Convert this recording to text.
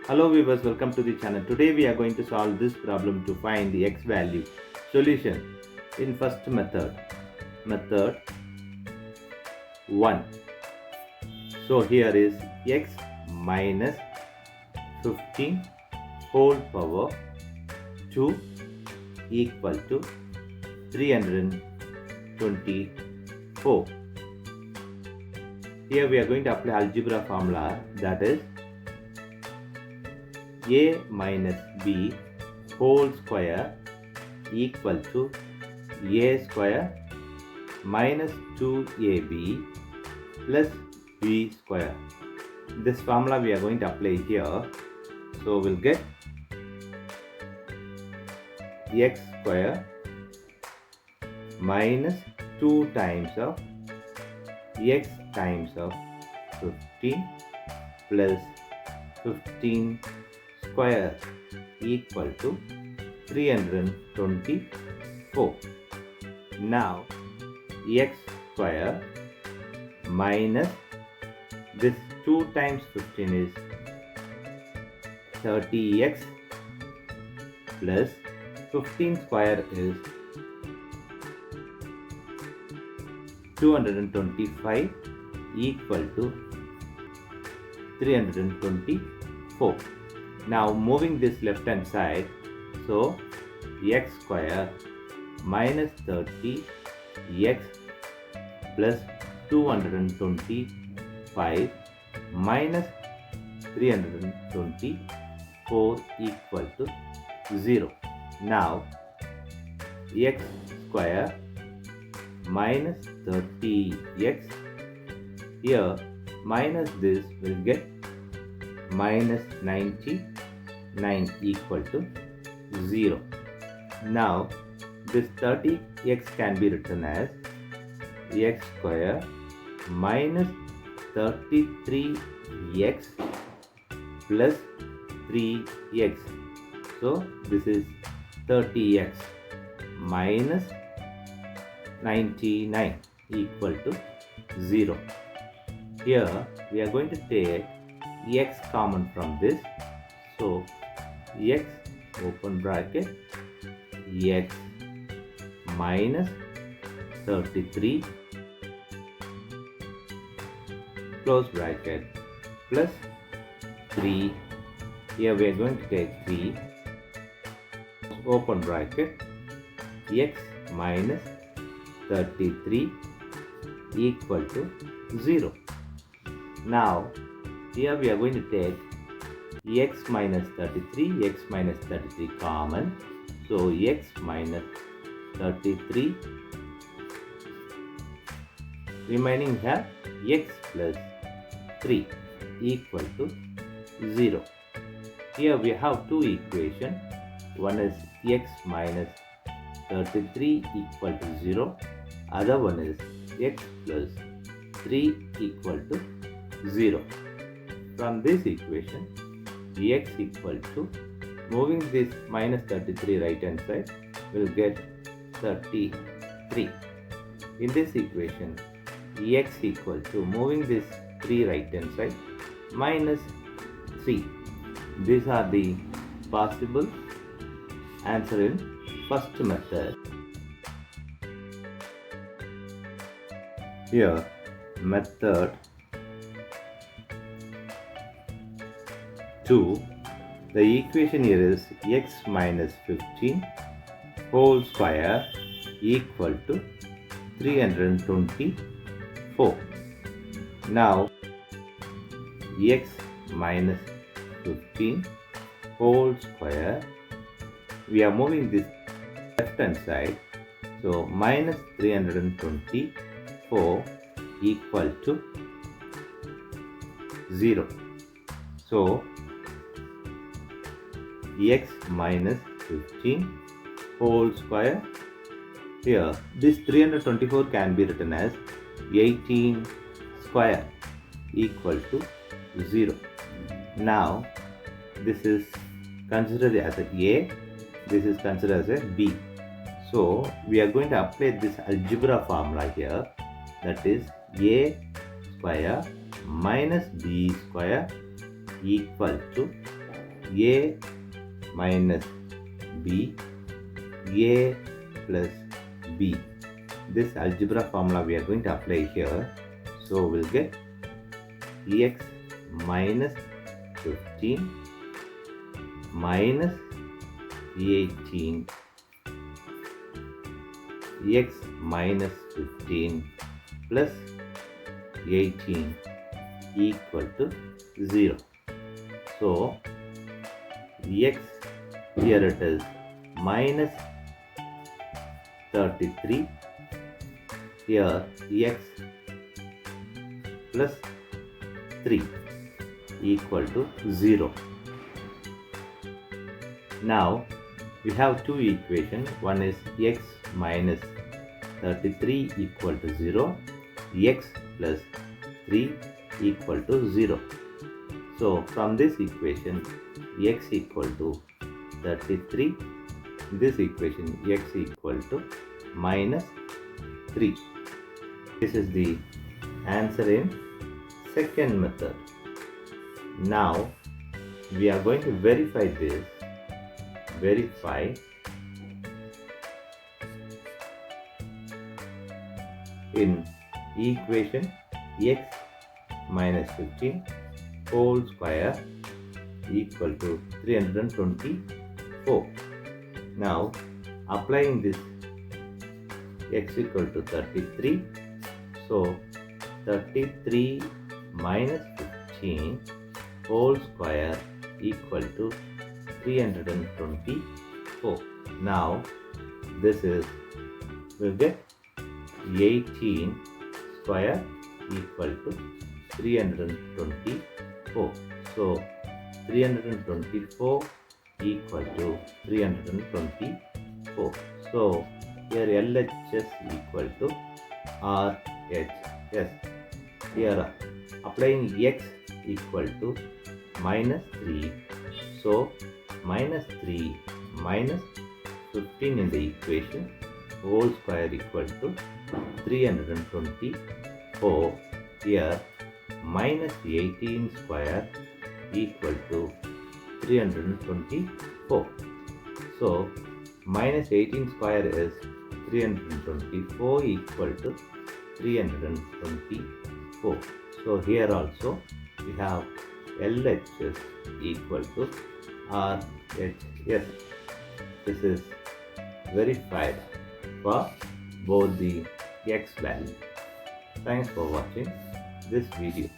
Hello viewers, welcome to the channel. Today we are going to solve this problem to find the x value. Solution in first method 1. So here is x minus 15 whole power 2 equal to 324. Here we are going to apply algebra formula, that is a minus b whole square equal to a square minus 2ab plus b square. This formula we are going to apply here. So we'll get x square minus 2 times of x times of 15 plus 15 square equal to 324. Now x square minus this 2 times 15 is 30x plus 15 square is 225 equal to 324. Now moving this left hand side, so x square minus 30x plus 225 minus 324 equal to 0. Now x square minus 30x, here minus this will get minus 99 equal to 0. Now this 30x can be written as x square minus 33x plus 3x. So this is 30x minus 99 equal to 0. Here we are going to take x common from this. So x open bracket x minus 33 close bracket plus 3. Here we are going to take 3 open bracket x minus 33 equal to 0. Now here we are going to take x minus 33 common. So x minus 33 remaining here x plus 3 equal to 0. Here we have two equations. One is x minus 33 equal to 0. Other one is x plus 3 equal to 0. From this equation, x equal to, moving this minus 33 right hand side, will get 33. In this equation, x equal to, moving this 3 right hand side, minus 3. These are the possible answer in first method. Here, method 2, the equation here is x minus 15 whole square equal to 324. Now x minus 15 whole square, we are moving this left hand side, so minus 324 equal to 0. So x minus 15 whole square, here this 324 can be written as 18 square equal to 0. Now this is considered as a A, this is considered as a B. So we are going to apply this algebra formula here, that is A square minus B square equal to a minus b, a plus b. This algebra formula we are going to apply here. So we'll get x minus 15 minus 18, x minus 15 plus 18 equal to 0. So x, here it is minus 33, here x plus 3 equal to 0. Now we have two equations. One is x minus 33 equal to 0, x plus 3 equal to 0. So from this equation, x equal to 33, this equation x equal to minus 3. This is the answer in second method. Now we are going to verify this. Verify in equation x minus 15 whole square equal to 324. Now applying this x equal to 33, so 33 minus 15 whole square equal to 324. Now this is, we'll get 18 square equal to 324. So 324 equal to 324. So here LHS equal to RHS. Here applying x equal to minus 3. So minus 3 minus 15 in the equation whole square equal to 324. Here minus 18 square equal to 324. So minus 18 square is 324 equal to 324. So here also we have LHS equal to RHS. This is verified for both the x value. Thanks for watching this video.